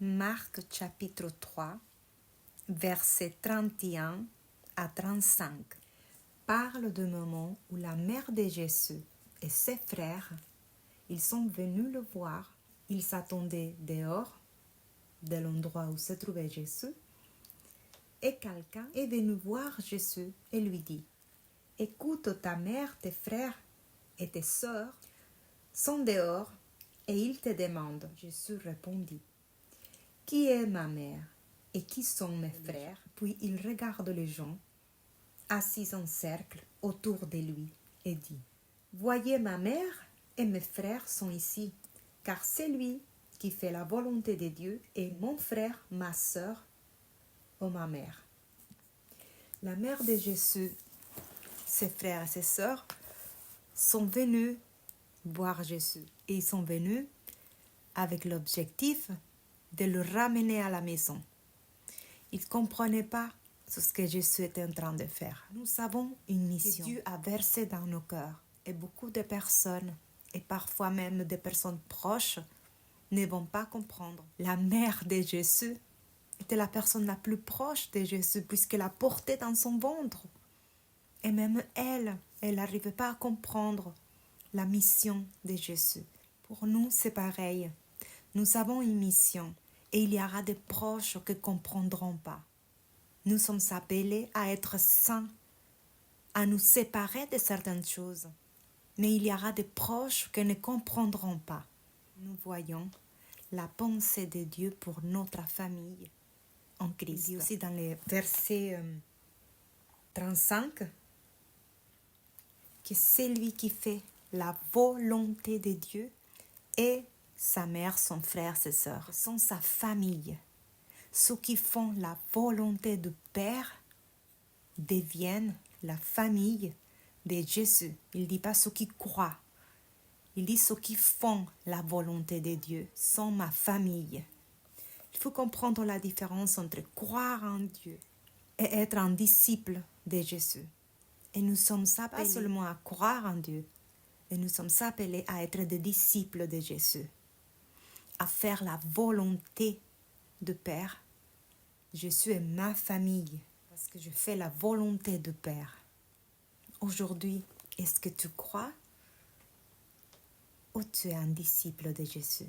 Marc chapitre 3, versets 31 à 35, parle du moment où la mère de Jésus et ses frères, ils sont venus le voir. Ils s'attendaient dehors de l'endroit où se trouvait Jésus, et quelqu'un est venu voir Jésus et lui dit: écoute, ta mère, tes frères et tes sœurs sont dehors et ils te demandent. Jésus répondit: qui est ma mère et qui sont mes frères? Puis il regarde les gens assis en cercle autour de lui et dit: voyez, ma mère et mes frères sont ici, car celui qui fait la volonté de Dieu est mon frère, ma sœur ou ma mère. La mère de Jésus, ses frères et ses sœurs sont venus voir Jésus et ils sont venus avec l'objectif de le ramener à la maison. Ils ne comprenaient pas ce que Jésus était en train de faire. Nous avons une mission que Dieu a versée dans nos cœurs et beaucoup de personnes, et parfois même des personnes proches, ne vont pas comprendre. La mère de Jésus était la personne la plus proche de Jésus puisqu'elle la portait dans son ventre. Et même elle n'arrivait pas à comprendre la mission de Jésus. Pour nous, c'est pareil. Nous avons une mission et il y aura des proches qui ne comprendront pas. Nous sommes appelés à être saints, à nous séparer de certaines choses. Mais il y aura des proches qui ne comprendront pas. Nous voyons la pensée de Dieu pour notre famille en Christ. Il dit aussi dans les versets 35 que celui qui fait la volonté de Dieu est sa mère, son frère, ses sœurs, sont sa famille. Ceux qui font la volonté du Père deviennent la famille de Jésus. Il ne dit pas ceux qui croient. Il dit ceux qui font la volonté de Dieu sont ma famille. Il faut comprendre la différence entre croire en Dieu et être un disciple de Jésus. Et nous sommes appelés pas seulement à croire en Dieu, mais nous sommes appelés à être des disciples de Jésus, à faire la volonté du Père. Jésus est ma famille parce que je fais la volonté du Père. Aujourd'hui, est-ce que tu crois ou tu es un disciple de Jésus?